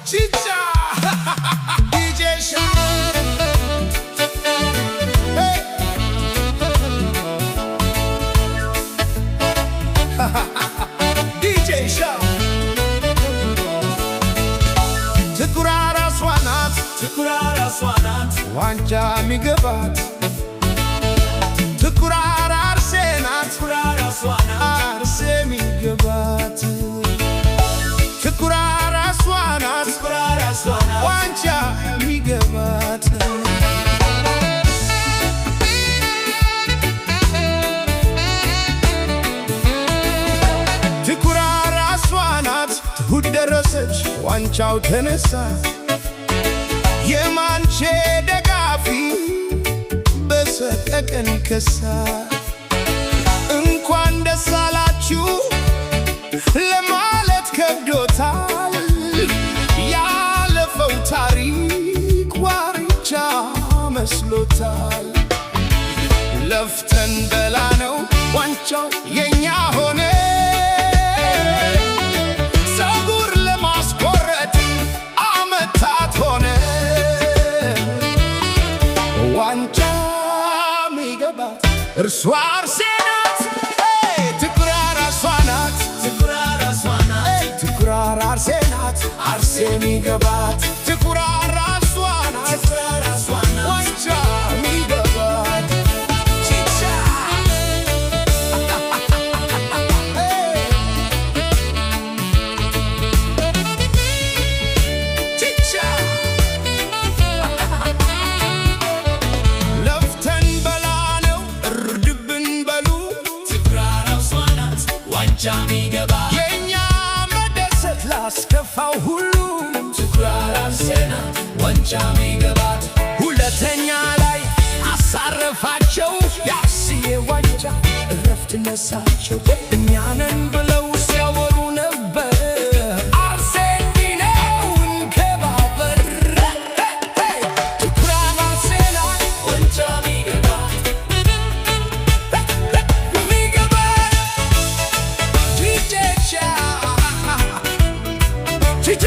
Chicha DJ Shah hey. DJ Shah ትኩራ ራሷ ናት ትኩራ ራሷ ናት ዋንጫ የሚገባት ትኩራ አርሴ ናት ትኩራ ራሷ ናት አርሴ የሚገባት ትኩራ ራሷ ናት ትኩራ ራሷ ናት ዋንጫ የሚገባት ትኩራ ራሷ ናት ትሁት ደረሰች ዋንጫው ተነሳ የማንቼ ደጋፊ በሰቀቀን ከሳ እንኳን ደስ አላችሁ ለማለት ከብዶታል ያለፈው ታሪክ ዋርቻ መስሎታል ለፍተን በላነው ዋንጫው የኛ ሆነ ፀጉር ለማስቆረጥ አመታት ሆነ ዋንጫ ሚገባት እርሷ አርሴ ናት ትኩራ ራሷ ናት ትኩራ ራሷ ናት ትኩራ አርሴ ናት አርሴ ሚገባት ትኩራ ራሷ ናት ትኩራ ራሷ ናት ዋንጫ ሚገባት ቺቻ ቺቻ ለፍተን በላነው እርድብን በሉ ትኩራ ራሷ ናት ዋንጫ ሚገባት የኛ መደሰት ላስከፋው ሁሉ ትኩራ ራሴ ናት ዋንጫ ሚገባት ሁለተኛ ላይ አሳረፋቸው ያስዬ ዋንጫ እረፍት ነሳቸው እኛንን ብለው ሲያወሩ ነበር አርሴ እንዲህ ነው እንከባበር ትኩራ ራሴ ናት ዋንጫ ሚገባት ሚገባት ቺቻ ቺቻ